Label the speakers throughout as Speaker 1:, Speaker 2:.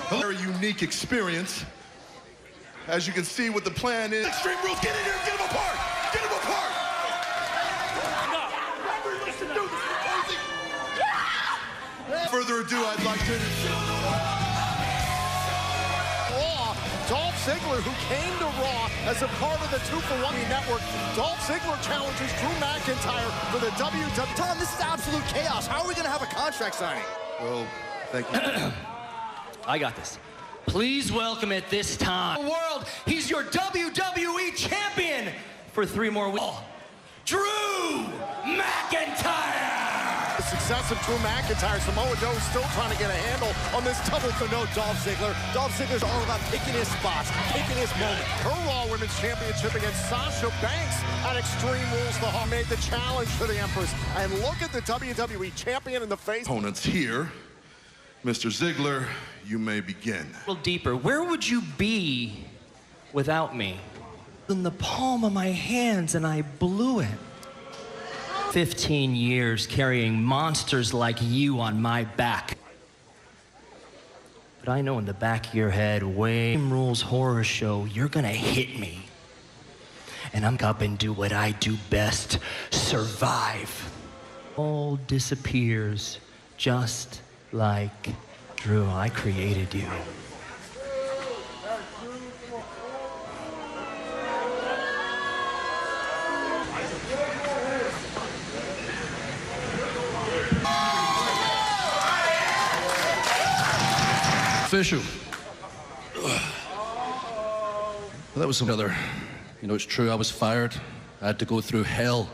Speaker 1: A very unique experience. As you can see what the plan is. Extreme Rules, get in here and get them apart! Get them apart! Further ado, I'd like to...
Speaker 2: Dolph Ziggler, who came to Raw as a part of the 2-for-1 network. Dolph Ziggler challenges Drew McIntyre for the WWE. Tom, this is absolute chaos. How are we going to have a contract signing?
Speaker 1: Well, thank you.
Speaker 3: I got this. Please welcome at this time, the world, he's your WWE champion for 3 more weeks. Drew McIntyre!
Speaker 2: The success of Drew McIntyre, Samoa Joe is still trying to get a handle on this double for no Dolph Ziggler. Dolph Ziggler's all about picking his spots, picking his moment. Her Raw Women's Championship against Sasha Banks at Extreme Rules. The Hawk made the challenge for the Empress. And look at the WWE champion in the face.
Speaker 1: Opponents here. Mr. Ziggler, you may begin.
Speaker 3: A little deeper, where would you be without me? In the palm of my hands, and I blew it. 15 years carrying monsters like you on my back. But I know in the back of your head, Extreme Rules Horror Show, you're gonna hit me. And I'm up and do what I do best, survive. All disappears just like Drew. I created you.
Speaker 4: Official. That was some other. You know, it's true, I was fired. I had to go through hell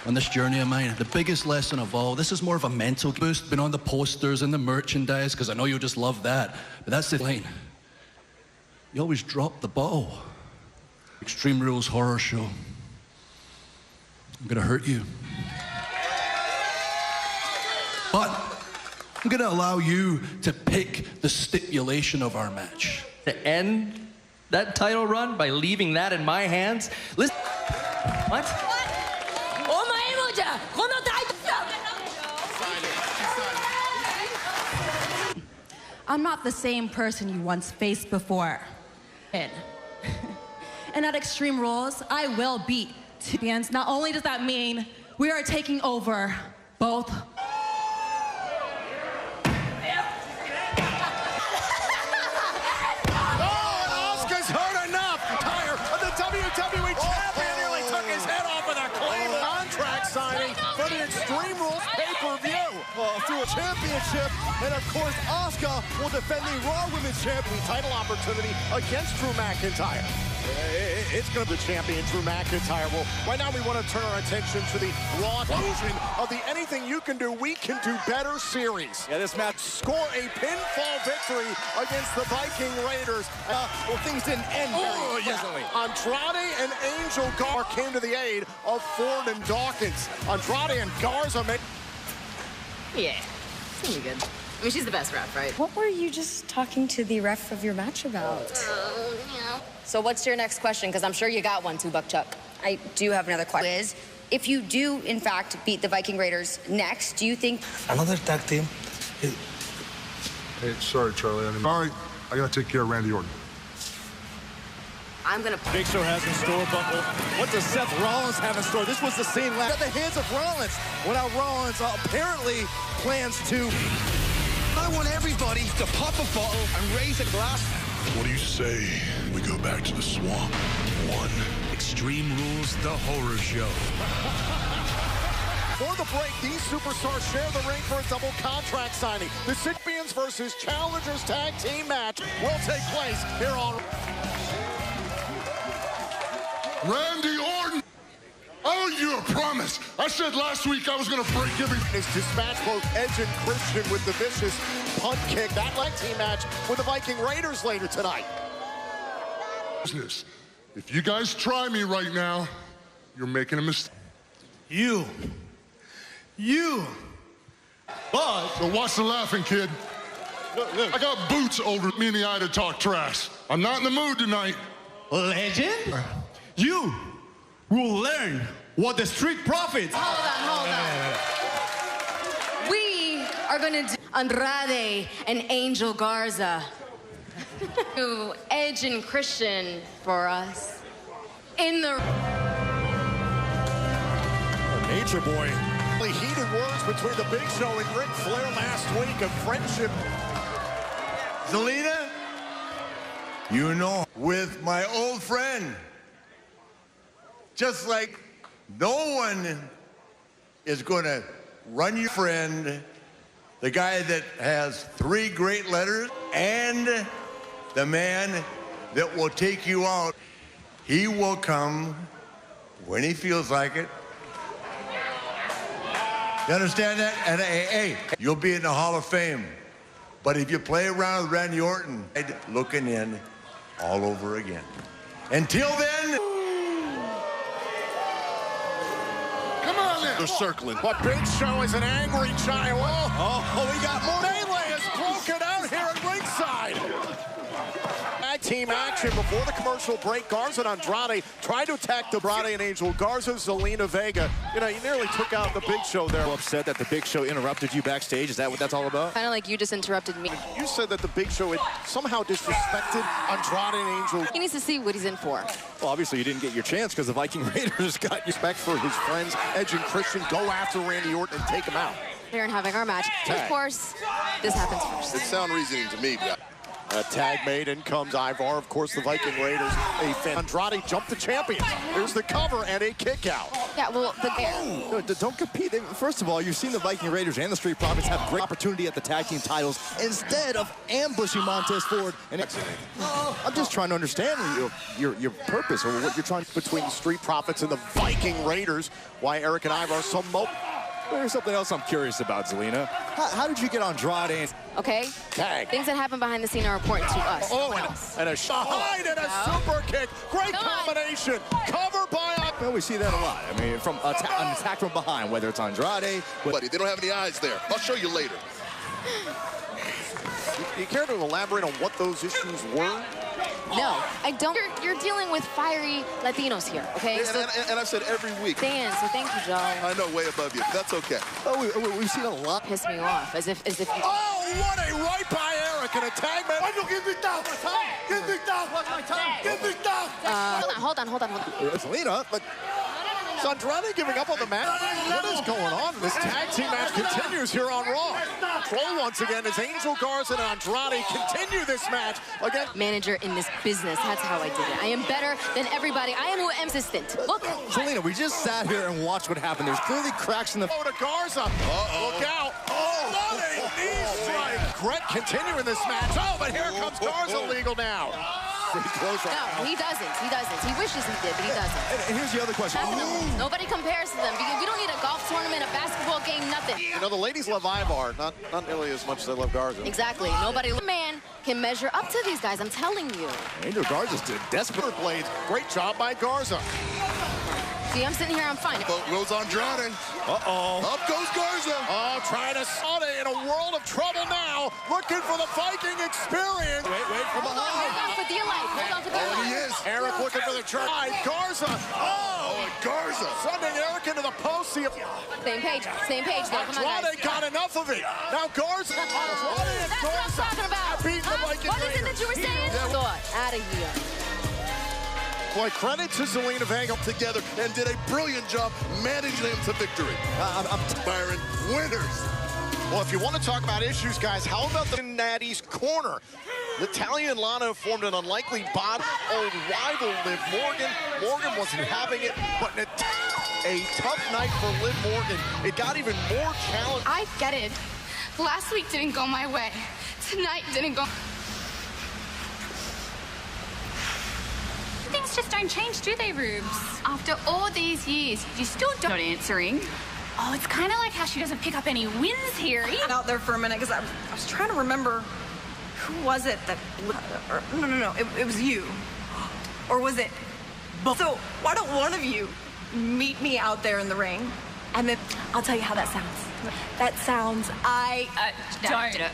Speaker 4: on this journey of mine. The biggest lesson of all, this is more of a mental boost, been on the posters and the merchandise, because I know you'll just love that. But that's the line. You always drop the ball. Extreme Rules Horror Show. I'm gonna hurt you. But I'm gonna allow you to pick the stipulation of our match.
Speaker 3: To end that title run by leaving that in my hands? Listen. What?
Speaker 5: I'm not the same person you once faced before. And at Extreme Rules, I will beat champions. Not only does that mean we are taking over both.
Speaker 2: Extreme Rules pay-per-view through a championship, and of course Asuka will defend the Raw Women's Champion title opportunity against Drew McIntyre. It's going to be the champion, Drew McIntyre. Well, right now we want to turn our attention to the Raw version of the Anything You Can Do, We Can Do Better series. Yeah, this match score a pinfall victory against the Viking Raiders. Well, things didn't end very pleasantly. Andrade and Angel Gar came to the aid of Ford and Dawkins. Andrade and Garza made...
Speaker 6: Yeah, it's gonna be good. I mean, she's the best ref, right?
Speaker 7: What were you just talking to the ref of your match about?
Speaker 6: Yeah. So what's your next question? Because I'm sure you got one too, Buck Chuck.
Speaker 7: I do have another question. Liz, if you do, in fact, beat the Viking Raiders next, do you think...
Speaker 8: Another tag team?
Speaker 9: Hey, sorry, Charlie. All right, I gotta take care of Randy Orton.
Speaker 6: I'm gonna...
Speaker 2: Big Show has in store, but what does Seth Rollins have in store? This was the scene at the hands of Rollins. Well, now Rollins apparently plans to...
Speaker 8: I want everybody to pop a bottle and raise a glass.
Speaker 1: What do you say we go back to the swamp?
Speaker 10: Extreme Rules, the horror show.
Speaker 2: For the break, these superstars share the ring for a double contract signing. The Champions versus Challengers tag team match will take place here on...
Speaker 1: Randy Orton! I owe you a promise. I said last week I was going to break everything.
Speaker 2: Is dispatch both Edge and Christian with the vicious punt kick. That tag team match with the Viking Raiders later tonight.
Speaker 1: If you guys try me right now, you're making a mistake.
Speaker 8: You.
Speaker 1: But, so watch the laughing, kid. I got boots over me in the eye to talk trash. I'm not in the mood tonight.
Speaker 8: Legend? You will learn what the Street Profits...
Speaker 6: Hold on. We are going to do Andrade and Angel Garza. Edge and Christian for us. In the...
Speaker 2: Nature Boy. Heated words between the Big Show and Ric Flair last week of friendship.
Speaker 11: Zelina, you know, with my old friend, just like no one is going to run your friend, the guy that has 3 great letters, and the man that will take you out. He will come when he feels like it. You understand that? And hey, you'll be in the Hall of Fame. But if you play around with Randy Orton, looking in all over again. Until then...
Speaker 2: Come on then. They're circling. But Big Show is an angry giant. Oh, we got more. Melee is broken out here at ringside. Tag team action before the commercial break. Garza and Andrade tried to attack the Andrade and Angel. Garza, Zelina Vega. You know, you nearly took out the Big Show there. Upset that the Big Show interrupted you backstage. Is that what that's all about?
Speaker 6: Kind of like you just interrupted me.
Speaker 2: You said that the Big Show had somehow disrespected Andrade and Angel.
Speaker 6: He needs to see what he's in for.
Speaker 2: Well, obviously you didn't get your chance because the Viking Raiders got respect for his friends. Edge and Christian go after Randy Orton and take him out.
Speaker 6: Here and having our match.
Speaker 2: Tag.
Speaker 6: Of course, this happens first.
Speaker 12: It's sound reasoning to me.
Speaker 2: A tag made, in comes Ivar. Of course, the Viking Raiders. Andrade jumped the champions. There's the cover and a kick out.
Speaker 6: Yeah, well,
Speaker 2: No, don't compete. First of all, you've seen the Viking Raiders and the Street Profits have great opportunity at the tag team titles instead of ambushing Montez Ford. And I'm just trying to understand your purpose or what you're trying between the Street Profits and the Viking Raiders. Why Eric and Ivar so There's something else I'm curious about, Zelina. How did you get Andrade?
Speaker 6: Okay.
Speaker 2: Tag.
Speaker 6: Things that happen behind the scene are important to us.
Speaker 2: And a shot and a super kick. Great combination. Cover by... Well, we see that a lot. I mean, from an attack from behind, whether it's Andrade...
Speaker 12: Buddy, they don't have any eyes there. I'll show you later. You care to elaborate on what those issues were?
Speaker 6: No, I don't. You're dealing with fiery Latinos here, okay?
Speaker 12: And I've said every week.
Speaker 6: Dan, so thank you, Joe.
Speaker 12: I know, way above you. That's okay.
Speaker 2: Oh, we've seen a lot.
Speaker 6: Piss me off, as if you...
Speaker 2: Oh, what a right by Eric and a tag man.
Speaker 11: Give me down. Give me down. Give me down.
Speaker 6: Hold on.
Speaker 2: Zelina, but... Is Andrade giving up on the match? What is going on? This tag team match continues here on Raw. Control once again as Angel Garza and Andrade continue this match again.
Speaker 6: Manager in this business, that's how I did it. I am better than everybody. I am who am assistant. Look.
Speaker 2: Zelina, we just sat here and watched what happened. There's clearly cracks in the... Oh, to Garza. Look out. What a knee strike. Gret continuing this match. Oh, but here comes Garza legal now.
Speaker 6: No, he doesn't. He wishes he did, but he doesn't.
Speaker 2: And here's the other question.
Speaker 6: Nobody compares to them because we don't need a golf tournament, a basketball game, nothing.
Speaker 2: You know, the ladies love Ivar, not nearly as much as they love Garza.
Speaker 6: Exactly. Nobody man can measure up to these guys, I'm telling you.
Speaker 2: Angel Garza's did desperate blades. Great job by Garza.
Speaker 6: See, I'm sitting here, I'm fine.
Speaker 12: Boat goes Andrade. Up goes Garza.
Speaker 2: Oh, trying to Sade in a world of trouble now. Looking for the Viking experience. Wait from behind.
Speaker 6: Hold on for dear life.
Speaker 12: He is.
Speaker 2: Eric looking for the turn. Garza.
Speaker 12: Oh, Garza.
Speaker 2: Sending Eric into the post.
Speaker 6: Same page there. Come on, guys.
Speaker 2: got enough of it. Now Garza.
Speaker 6: That's what I'm talking about.
Speaker 2: Beating the Viking
Speaker 6: What is it that you were saying? Out of here.
Speaker 2: Boy, credit to Zelina Vega.
Speaker 12: Together and did a brilliant job managing them to victory. Byron, winners.
Speaker 2: Well, if you want to talk about issues, guys, how about the Natty's Corner? Natalya and Lana formed an unlikely bot. Old rival Liv Morgan. Morgan wasn't having it, but a tough night for Liv Morgan. It got even more challenging.
Speaker 13: I get it. Last week didn't go my way. Tonight didn't go... Things just don't change, do they, Rubes? After all these years, you still not answering. Oh, it's kind of like how she doesn't pick up any wins here.
Speaker 14: Out there for a minute, because I was trying to remember who was it that... No. It was you. Or was it... So why don't one of you meet me out there in the ring, and then I'll tell you how that sounds. That sounds...
Speaker 13: Don't.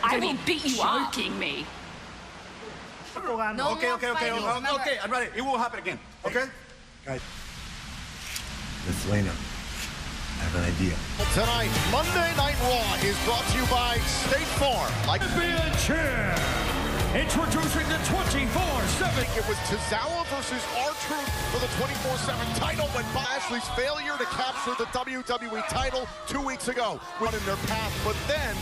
Speaker 13: I will beat you up. Joking me.
Speaker 14: No,
Speaker 11: okay, I'm ready. It will happen again, okay?
Speaker 15: Miss Lena, I have an idea.
Speaker 2: Tonight, Monday Night Raw is brought to you by State Farm.
Speaker 16: Champion chair. Introducing the 24/7.
Speaker 2: It was Tozawa versus R-Truth for the 24/7 title when Lashley's failure to capture the WWE title 2 weeks ago went in their path, but then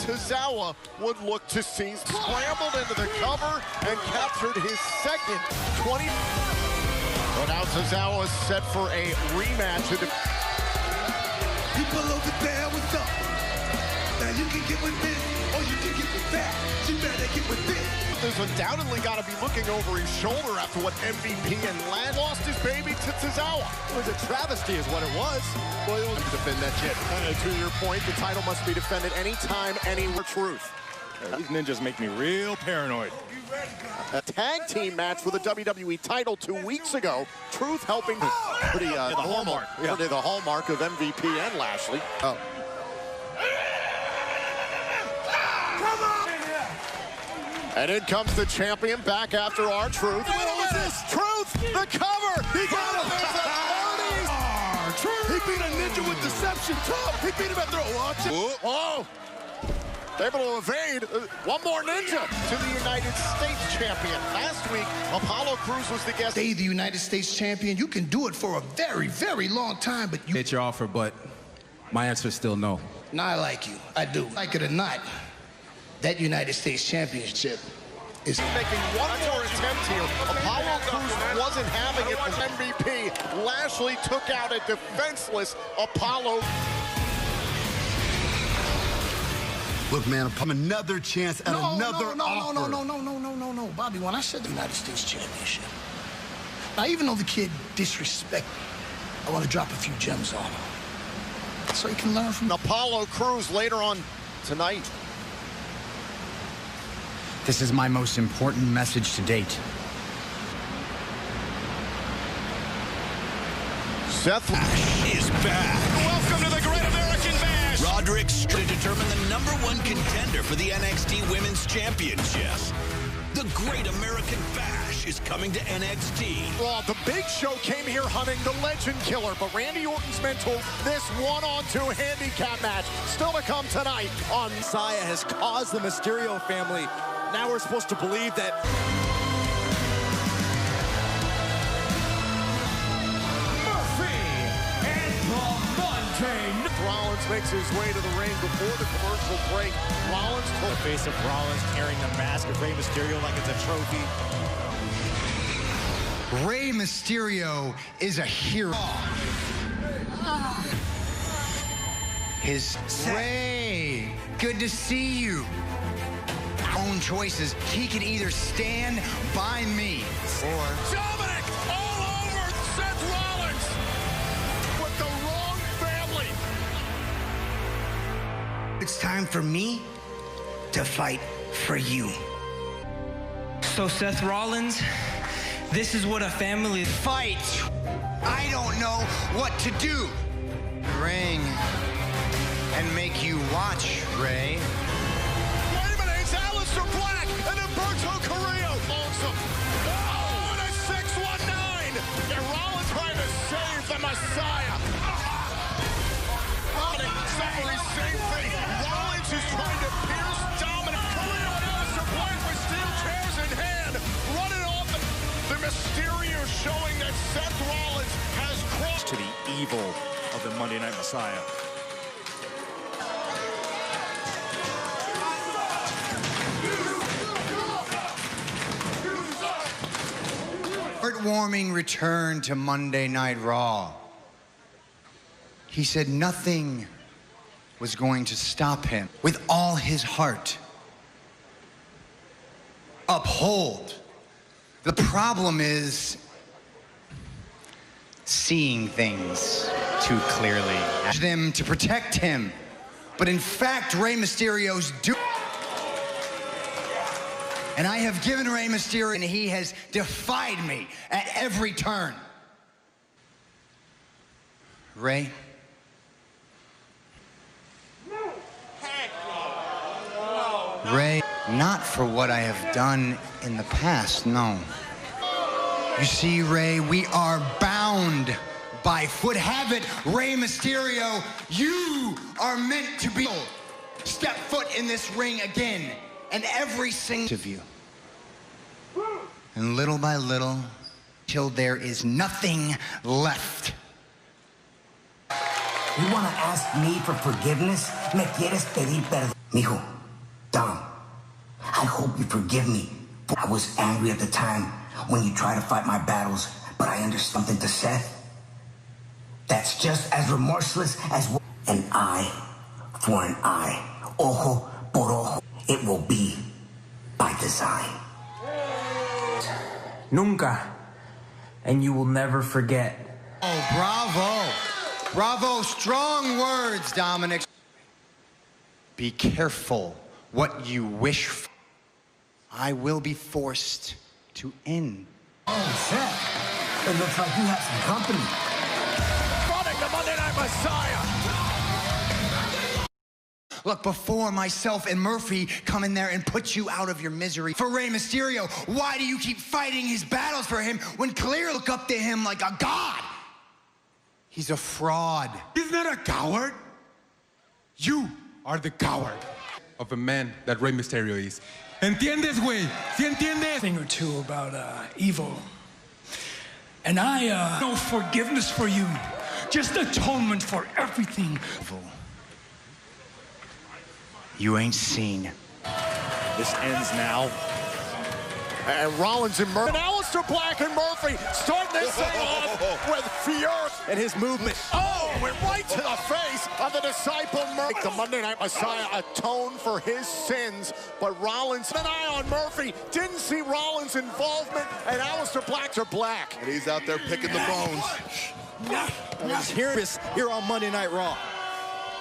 Speaker 2: Tozawa would look to seize, scrambled into the cover and captured his second 20. So now Tozawa is set for a rematch.
Speaker 8: People over there, what's up? Now you can get with this, or you can get with that. You better get with this.
Speaker 2: There's undoubtedly got to be looking over his shoulder after what MVP and Lance lost his baby to Tozawa. It was a travesty is what it was. Well, he wasn't to defend that shit. And to your point, the title must be defended anytime, anywhere. Truth.
Speaker 17: These ninjas make me real paranoid.
Speaker 2: A tag team match for the WWE title 2 weeks ago. Truth helping pretty
Speaker 17: the hallmark.
Speaker 2: Yeah. Pretty the hallmark of MVP and Lashley. Oh.
Speaker 8: Come on!
Speaker 2: And in comes the champion back after R-Truth. What was this? Truth, the cover. He got him.
Speaker 8: R-Truth. He beat a ninja with deception. Tough. He beat him after a watch.
Speaker 2: Oh. Able to evade. One more ninja to the United States champion. Last week, Apollo Crews was the guest.
Speaker 15: Stay the United States champion. You can do it for a very, very long time, but you...
Speaker 17: It's your offer, but my answer is still no.
Speaker 15: Now, I like you. I do. Like it or not, that United States championship is...
Speaker 2: Making one more attempt here. Apollo Crews wasn't having it with MVP. Lashley took out a defenseless Apollo.
Speaker 15: Look, man, I'm another chance at another offer. No, Bobby, when I said the United States championship, now, even though the kid disrespected me, I want to drop a few gems on him so he can learn from
Speaker 2: Apollo Crews later on tonight.
Speaker 15: This is my most important message to date.
Speaker 2: Seth
Speaker 10: is back.
Speaker 16: Welcome to the Great American Bash.
Speaker 10: Roderick to determine the #1 contender for the NXT Women's Championship. The Great American Bash is coming to NXT.
Speaker 2: Well, the Big Show came here hunting the Legend Killer, but Randy Orton's mentor, this 1-on-2 handicap match still to come tonight on
Speaker 18: Messiah has caused the Mysterio family. Now we're supposed to believe that
Speaker 2: Rollins makes his way to the ring before the commercial break. Rollins
Speaker 18: the face of Rollins carrying the mask of Rey Mysterio like it's a trophy.
Speaker 15: Rey Mysterio is a hero. His Rey, good to see you. Own choices. He can either stand by me or
Speaker 2: Dominic all over Seth Rollins with the wrong family.
Speaker 15: it's time for me to fight for you.
Speaker 19: So Seth Rollins, this is what a family
Speaker 15: fights. I don't know what to do. Ring and make you watch, Rey.
Speaker 2: Wait a minute, it's Aleister Black and Humberto Carrillo. Awesome. Oh, and a 619. And Rollins trying to save the Messiah. Suffering same thing. Rollins is trying to pierce Dominic. Carrillo and Aleister Black with steel chairs in hand. Running off the Mysterio showing that Seth Rollins has crossed
Speaker 18: to the evil of the Monday Night Messiah.
Speaker 15: Heartwarming return to Monday Night Raw. He said nothing was going to stop him. With all his heart, uphold. The problem is seeing things too clearly. Them to protect him. But in fact, Rey Mysterio's and I have given Rey Mysterio, and he has defied me at every turn. Rey? Rey, not for what I have done in the past, no. You see, Rey, we are bound
Speaker 20: by would have it, Rey Mysterio, you are meant to be. Step foot in this ring again, and every single of you. And little by little, till there is nothing left.
Speaker 21: You want to ask me for forgiveness? Me quieres pedir perdón? Mijo, Dom, I hope you forgive me. I was angry at the time when you tried to fight my battles, but I understand something to Seth. That's just as remorseless as an eye for an eye. Ojo por ojo. It will be by design.
Speaker 19: Nunca. And you will never forget.
Speaker 20: Oh, bravo. Bravo. Strong words, Dominic. Be careful what you wish for. I will be forced to end.
Speaker 21: Oh, Seth. It looks like you have some company.
Speaker 2: Running the Monday Night Messiah.
Speaker 20: Look, before myself and Murphy come in there and put you out of your misery. For Rey Mysterio, why do you keep fighting his battles for him when clearly look up to him like a god? He's a fraud.
Speaker 17: He's not a coward. You are the coward of a man that Rey Mysterio is. ¿Entiendes, güey? ¿Sí entiendes?
Speaker 22: Thing or two about evil. And I no forgiveness for you. Just atonement for everything.
Speaker 20: You ain't seen.
Speaker 2: This ends now. And Rollins and Murphy. And Aleister Black and Murphy starting this thing off with fury. And his movement. Oh, went right to the face of the disciple Murphy. The Monday Night Messiah atone for his sins. But Rollins, an eye on Murphy. Didn't see Rollins' involvement. And Aleister Black's are black.
Speaker 12: And he's out there picking the bones.
Speaker 2: And he's here on Monday Night Raw.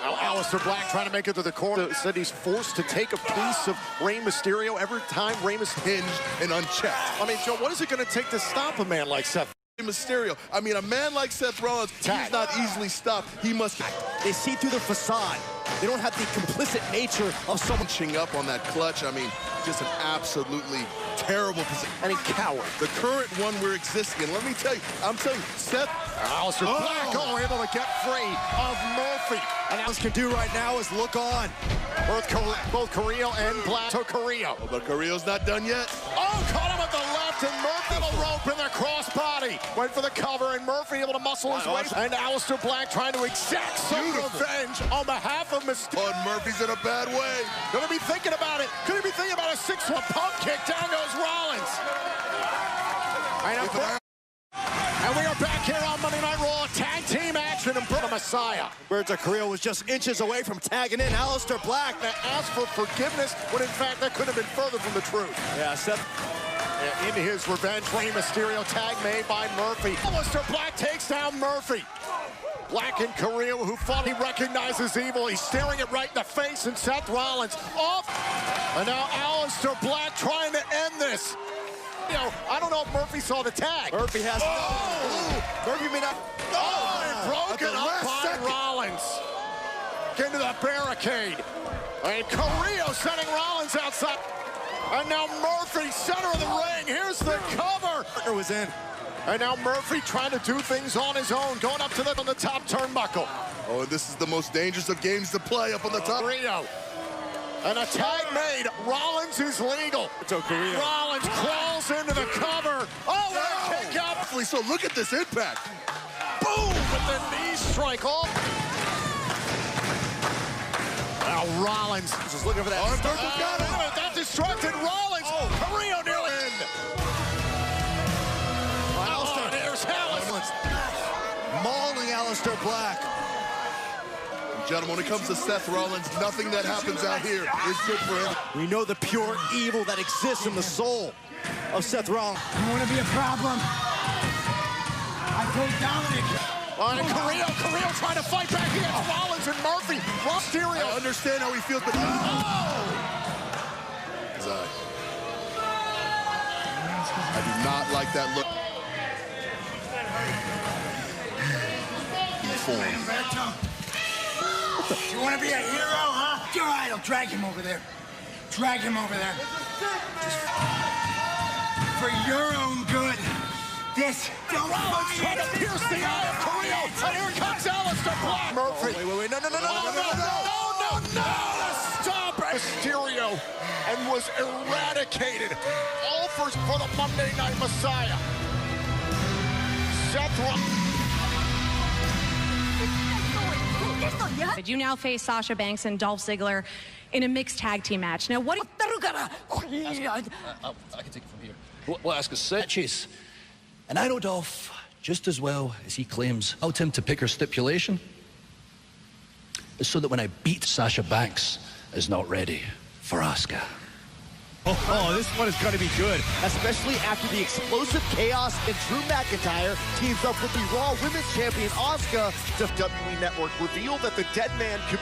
Speaker 2: Now Aleister Black trying to make it to the corner. Said he's forced to take a piece of Rey Mysterio every time Rey Mysterio
Speaker 12: hinged and unchecked.
Speaker 2: I mean, Joe, what is it going to take to stop a man like Seth?
Speaker 12: Mysterio. I mean, a man like Seth Rollins, he's not easily stopped. He must.
Speaker 2: They see through the facade. They don't have the complicit nature of someone
Speaker 12: punching up on that clutch. I mean, just an absolutely terrible position.
Speaker 2: And he cowered.
Speaker 12: The current one we're existing in. Let me tell you, I'm telling you, Seth.
Speaker 2: Aleister Black able to get free of Murphy. And all he can do right now is look on. Both Carrillo and Black to Carrillo.
Speaker 12: Oh, but Carrillo's not done yet.
Speaker 2: Oh, caught him at the left, and Murphy the rope in the crossbody. Went for the cover, and Murphy able to muscle his way. And Aleister Black trying to exact some revenge on behalf of Mysterio.
Speaker 12: Oh, Murphy's in a bad way.
Speaker 2: Gonna be thinking about it. Gonna be thinking about a 6-1 pump kick. Down goes Rollins. And we are back here on Monday Night Raw. Tag team action and put a Messiah. Roberto Carrillo was just inches away from tagging in Aleister Black that asked for forgiveness when in fact that couldn't have been further from the truth. Yeah, Seth in his revenge. Rey Mysterio tag made by Murphy. Aleister Black takes down Murphy. Black and Carrillo, who thought he recognizes evil. He's staring it right in the face, and Seth Rollins off. And now Aleister Black trying to end this. You know, I don't know if Murphy saw the tag. Murphy has Murphy may not. And broken up by Rollins. Into the barricade. And Carrillo sending Rollins outside. And now Murphy, center of the ring. Here's the cover. Partner was in. And now Murphy trying to do things on his own, going up to on the top turnbuckle.
Speaker 12: Oh, and this is the most dangerous of games to play up on the top.
Speaker 2: Carrillo. And a tag made. Rollins is legal. Rollins crawls into the cover. Oh, what a kick up.
Speaker 12: So look at this impact.
Speaker 2: Boom! With the knee strike. Oh. Now Rollins is looking for that.
Speaker 12: Got it.
Speaker 2: That distracted Rollins. Oh. Carrillo nearly in. There's Aleister. Mauling Aleister Black.
Speaker 12: Gentlemen, when it comes to Seth Rollins, nothing that happens out here is good for him.
Speaker 2: We know the pure evil that exists in the soul of Seth Rollins.
Speaker 21: You want to be a problem? I told Dominic.
Speaker 2: Carrillo trying to fight back against Rollins and Murphy. Mysterio.
Speaker 12: I understand how he feels, but I do not like that look.
Speaker 21: You want to be a hero, huh? Your idol. Drag him over there. Drag him over there. Just for your own good. this.
Speaker 2: Rollins trying to pierce the eye of Carrillo, and here comes Alistair Black. Murphy. Wait, no. Stop it. Mysterio, and was eradicated. All for the Monday Night Messiah. Seth Rollins.
Speaker 3: You now face Sasha Banks and Dolph Ziggler in a mixed tag team match. Now, what?
Speaker 4: I can take it from here. We'll ask us matches. And I know Dolph just as well as he claims. I told him to pick her stipulation is so that when I beat Sasha Banks is not ready for Asuka.
Speaker 2: Oh, this one is going to be good, especially after the explosive chaos and Drew McIntyre teams up with the Raw Women's Champion Asuka. The WWE Network revealed that the Dead Man could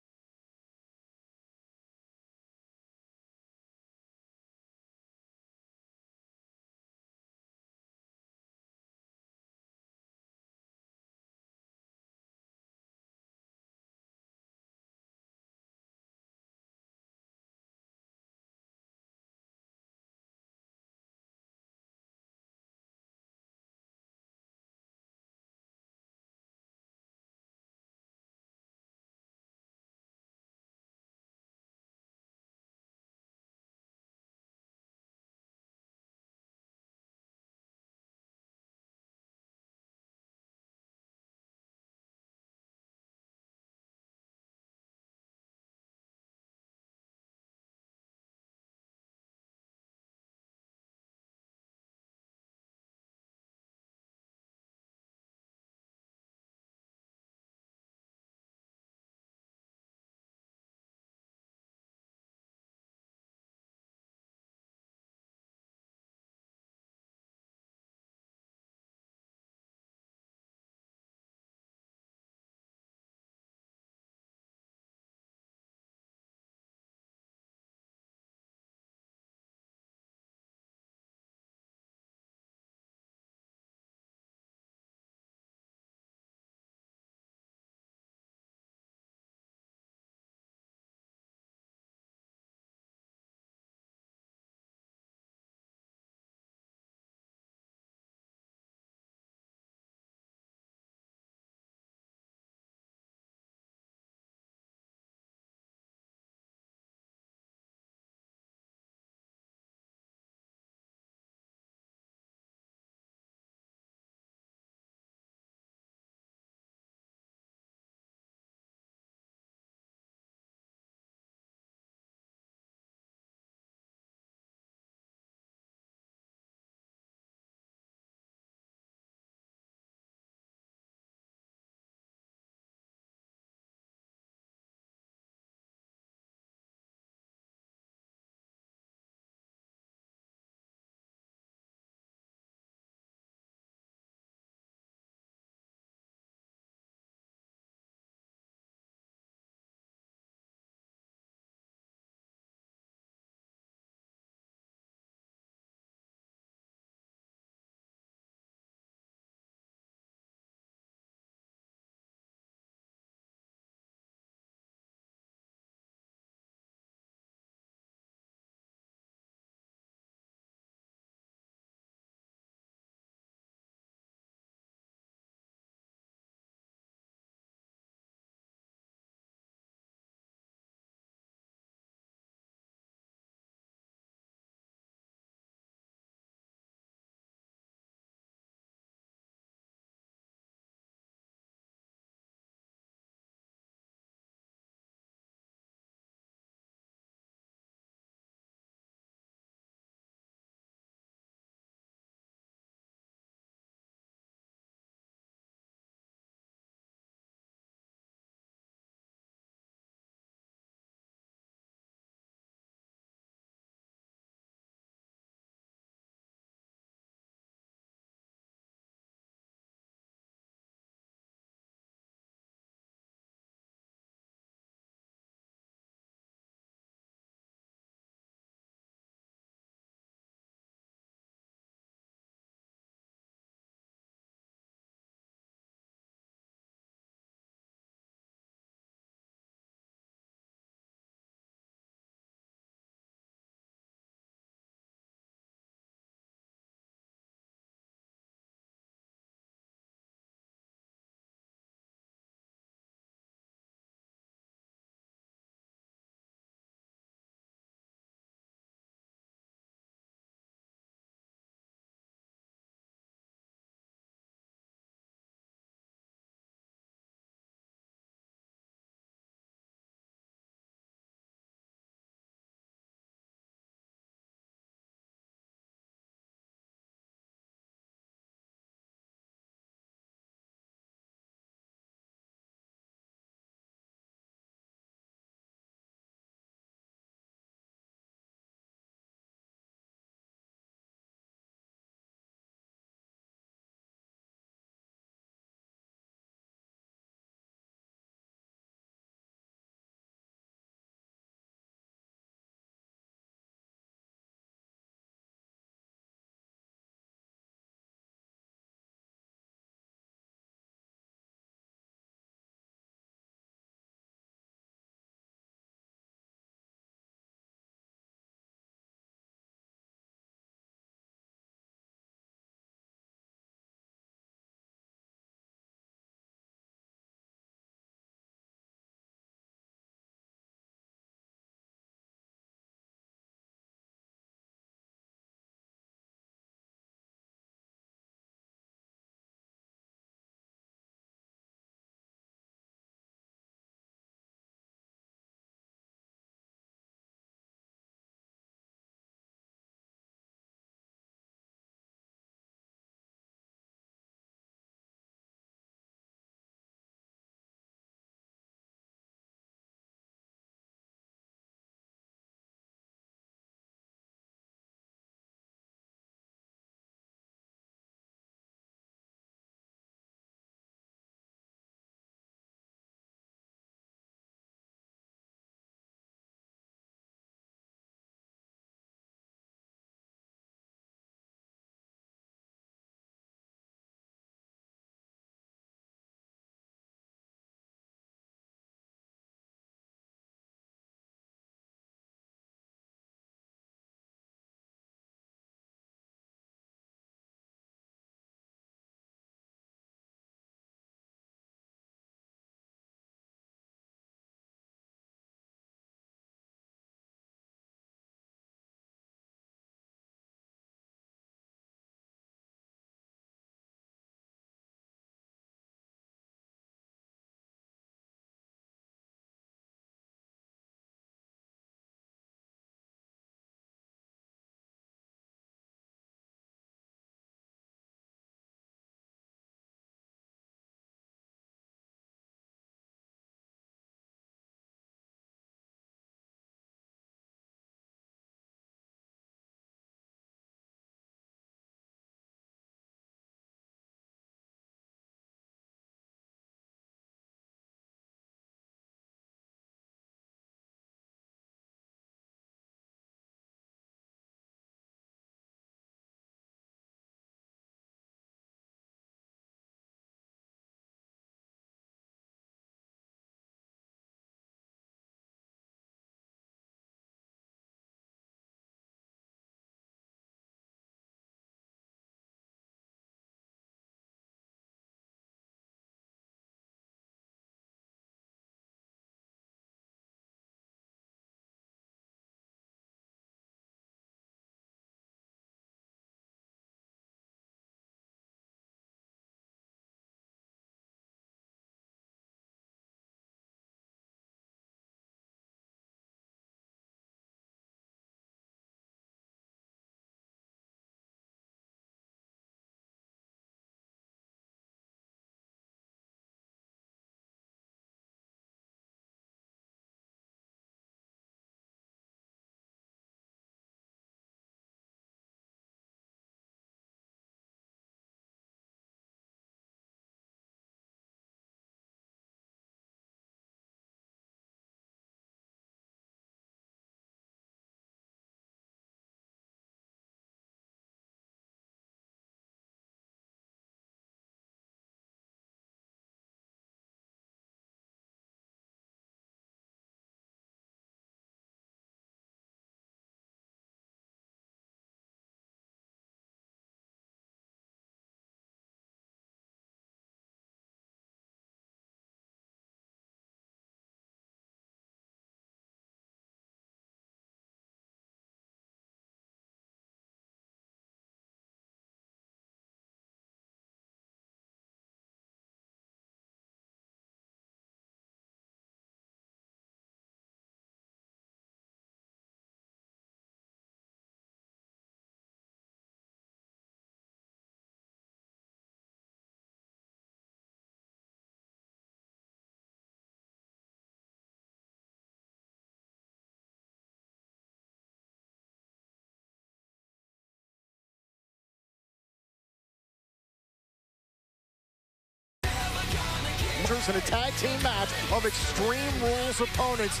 Speaker 2: challengers in a tag team match of Extreme Rules opponents.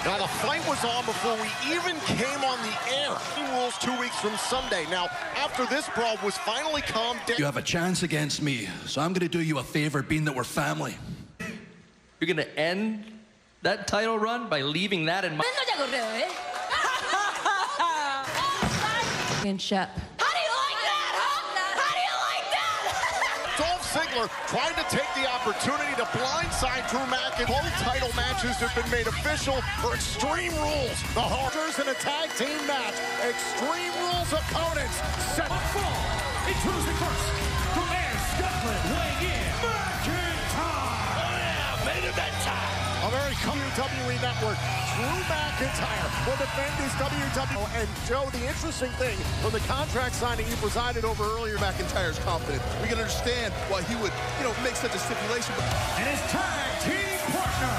Speaker 2: Now, the fight was on before we even came on the air. Extreme Rules 2 weeks from Sunday. Now, after this brawl was finally calmed down.
Speaker 4: You have a chance against me, so I'm going to do you a favor, being that we're family.
Speaker 5: You're going to end that title run by leaving that in my...
Speaker 3: Championship.
Speaker 2: Dolph Ziggler tried to take the opportunity to blindside Drew McIntyre. Both title matches have been made official for Extreme Rules. The Harders in a tag team match. Extreme Rules opponents set
Speaker 16: a fall. Introducing first from Scotland, weighing in, McIntyre.
Speaker 2: Main event time. American WWE Network. Drew McIntyre will defend his WWE. And Joe, the interesting thing from the contract signing he presided over earlier,
Speaker 12: McIntyre's confident. We can understand why he would, make such a stipulation.
Speaker 16: And his tag team partner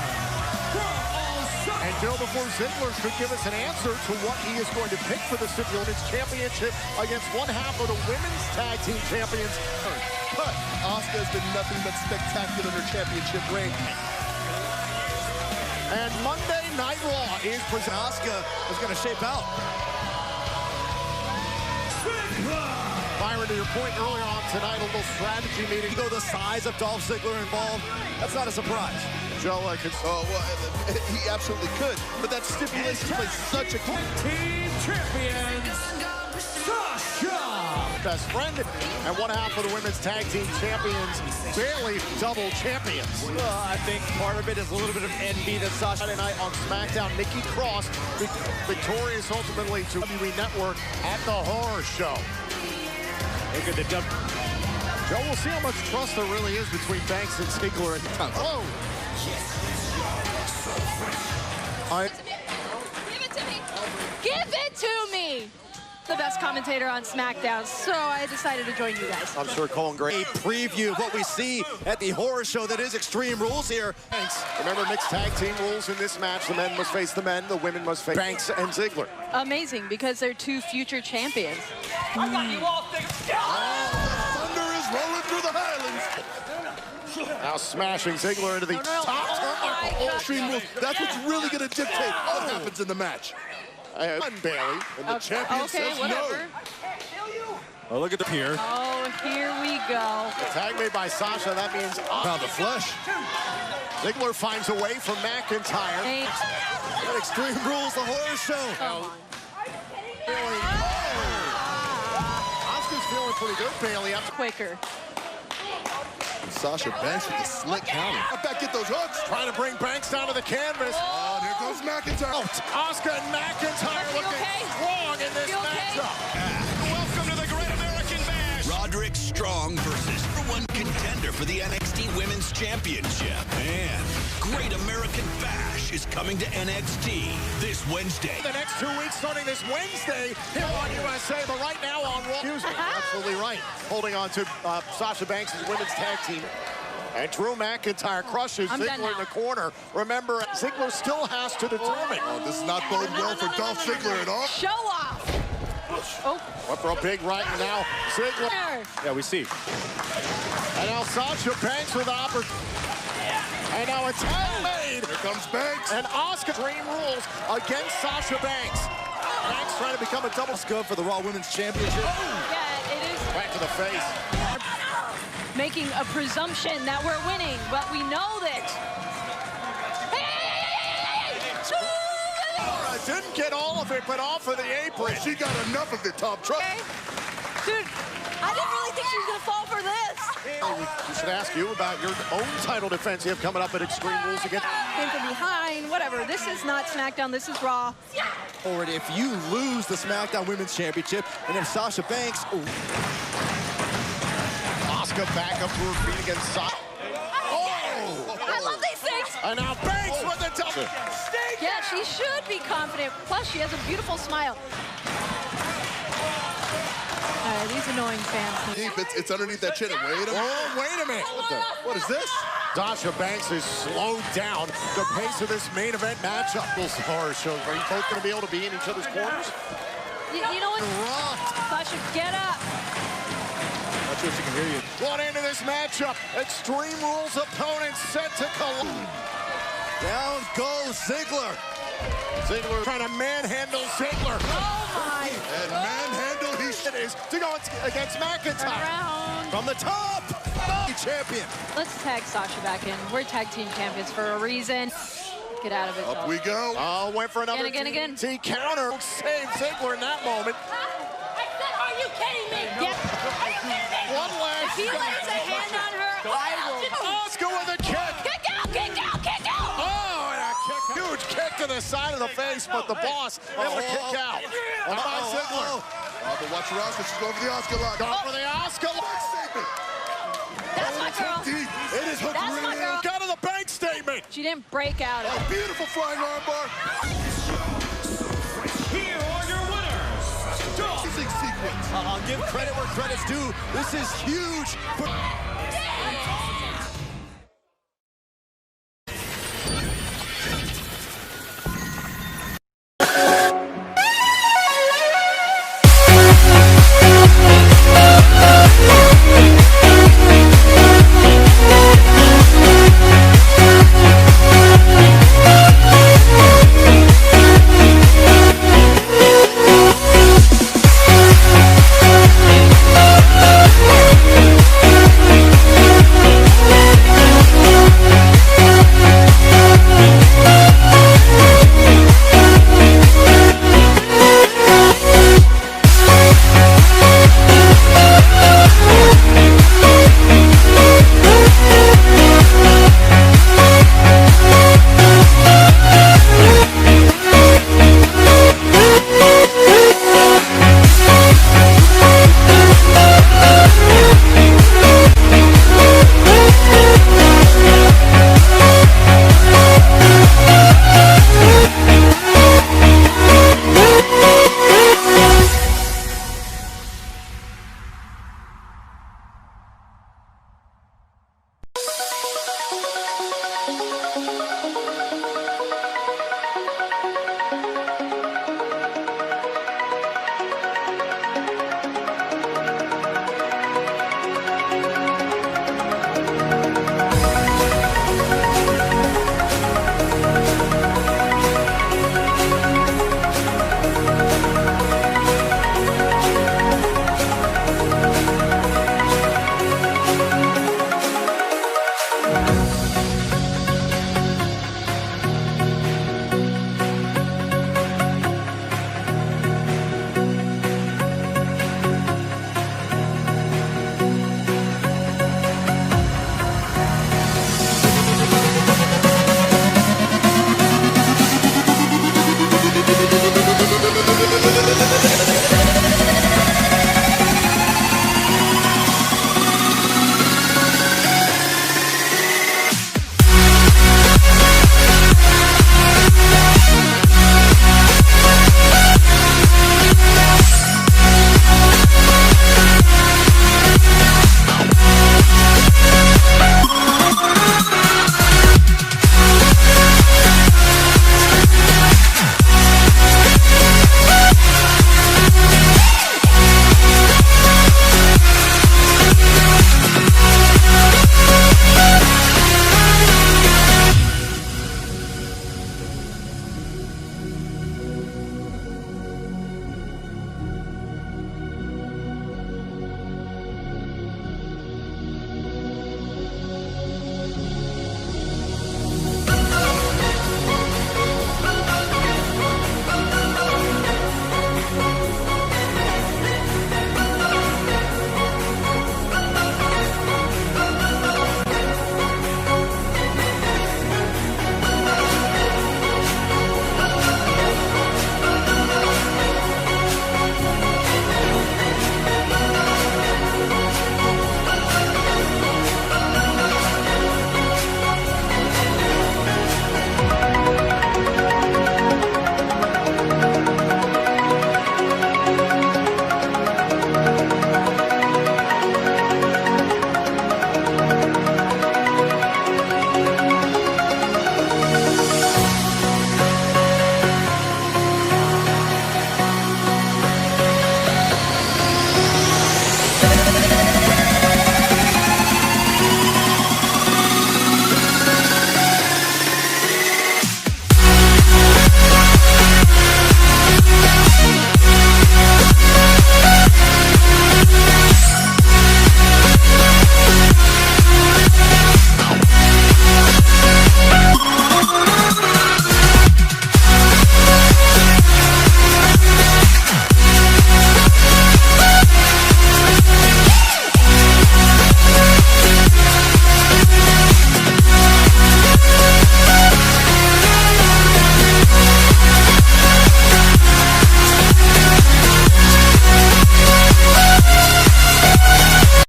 Speaker 16: from All-Star.
Speaker 2: And Joe, before Ziggler could give us an answer to what he is going to pick for the Stipulated Championship against one half of the Women's Tag Team Champions.
Speaker 12: But Asuka has been nothing but spectacular in her championship reign.
Speaker 2: And Monday Night Raw is presented.
Speaker 18: Asuka is going to shape out.
Speaker 2: Byron, to your point earlier on tonight, a little strategy meeting.
Speaker 18: You know the size of Dolph Ziggler involved. That's not a surprise.
Speaker 2: Joe,
Speaker 12: he absolutely could. But that stipulation plays such a key.
Speaker 16: Team champions, Sasha.
Speaker 2: Best friend and one half of the Women's Tag Team Champions, barely double champions.
Speaker 18: I think part of it is a little bit of envy that Sasha.
Speaker 2: Tonight on SmackDown, Nikki Cross, victorious ultimately to WWE Network at the Horror Show. Joe, we'll see how much trust there really is between Banks and Ziggler. Oh!
Speaker 3: Give it to me. Give it to me. The best commentator on SmackDown, so I decided to join you guys.
Speaker 2: I'm sure Colin Gray.
Speaker 18: A preview of what we see at the Horror Show that is Extreme Rules here.
Speaker 2: Thanks. Remember, mixed tag team rules in this match. The men must face the men, the women must face Banks and Ziggler.
Speaker 3: Amazing, because they're two future champions.
Speaker 16: I got you all figured out.
Speaker 12: Thunder is rolling through the Highlands.
Speaker 2: Now smashing Ziggler into the top turnbuckle.
Speaker 12: Extreme Rules. That's what's really going to dictate what happens in the match.
Speaker 2: Bailey, and the champion says
Speaker 3: whatever.
Speaker 2: no.
Speaker 18: Oh, look at the pier.
Speaker 3: Oh, here we go.
Speaker 2: The tag made by Sasha, that means
Speaker 18: found the flesh.
Speaker 2: Ziggler finds a way from McIntyre.
Speaker 18: At Extreme Rules, the Horror Show.
Speaker 2: Asuka's feeling pretty good, Bailey.
Speaker 3: Quicker.
Speaker 12: Sasha Banks with the slick counter. Back, get those hooks.
Speaker 2: Trying to bring Banks down to the canvas.
Speaker 12: Oh, there goes McIntyre.
Speaker 2: Asuka and McIntyre looking strong in this matchup.
Speaker 10: Welcome to the Great American Bash. Roderick Strong versus #1 contender for the NXT Women's Championship. And Great American Bash is coming to NXT this Wednesday.
Speaker 2: The next 2 weeks starting this Wednesday here on USA, but right now on Raw. Excuse me, absolutely right. Holding on to Sasha Banks' women's tag team. And Drew McIntyre crushes Ziggler in the corner. Remember, Ziggler still has to determine.
Speaker 12: Oh, this is not bode well for Dolph Ziggler at all.
Speaker 3: Show off. Oh.
Speaker 2: Up for a big right now. Ziggler.
Speaker 18: Yeah, we see.
Speaker 2: And now Sasha Banks with opportunity. And now a tag made.
Speaker 12: Here comes Banks.
Speaker 2: And Asuka Dream Rules against Sasha Banks. Banks trying to become a double.
Speaker 18: Good for the Raw Women's Championship.
Speaker 3: Yeah, it is.
Speaker 2: Back to the face.
Speaker 3: Making a presumption that we're winning, but we know that.
Speaker 2: Didn't get all of it, but off of the apron.
Speaker 12: She got enough of it, Top Truck.
Speaker 3: Dude, I didn't really think she was going to fall for this.
Speaker 2: We should ask you about your own title defense you have coming up at Extreme Rules again.
Speaker 3: Came from behind, whatever. This is not SmackDown, this is Raw.
Speaker 18: Forward, if you lose the SmackDown Women's Championship, and if Sasha Banks...
Speaker 2: Asuka back up to her feet against Sasha.
Speaker 3: Oh! I love these things.
Speaker 2: And now Banks with the double.
Speaker 3: Yeah, she should be confident. Plus, she has a beautiful smile. All right, these annoying fans.
Speaker 12: Deep, it's underneath that chin. Wait a minute.
Speaker 2: Oh, wait a minute.
Speaker 12: What is this?
Speaker 2: Sasha Banks has slowed down the pace of this main event matchup. Those horror shows. Are you both going to be able to be in each other's corners?
Speaker 3: You know what? Sasha, get up.
Speaker 2: sure she can hear you. Going into this matchup, Extreme Rules opponent set to collide. Down goes Ziggler. Ziggler trying to manhandle Ziggler.
Speaker 14: Oh my!
Speaker 2: And manhandle it is to go against McIntyre.
Speaker 14: Around.
Speaker 2: From the top, champion.
Speaker 3: Let's tag Sasha back in. We're tag team champions for a reason. Get out of it.
Speaker 12: Up we go.
Speaker 2: Oh, went for another
Speaker 3: again.
Speaker 2: T counter. Save Ziggler in that moment.
Speaker 14: I said, are you kidding me? Yeah. Are you kidding me?
Speaker 2: One last.
Speaker 14: If he lays a hand on her,
Speaker 2: Asuka with a kick.
Speaker 14: Kick out, kick out, kick out.
Speaker 2: Oh, and a kick. Huge kick to the side of the face, but the boss able to kick out. And by Ziggler.
Speaker 12: But watch her Asuka. She's going for the Asuka lock.
Speaker 2: Going for the Asuka lock.
Speaker 14: That's my girl.
Speaker 12: It is hooked
Speaker 14: That's my girl.
Speaker 2: Got to the bank statement.
Speaker 3: She didn't break out.
Speaker 12: A beautiful flying armbar.
Speaker 16: Here are your winners.
Speaker 12: Sequence.
Speaker 2: I'll give credit where credit's due. This is huge.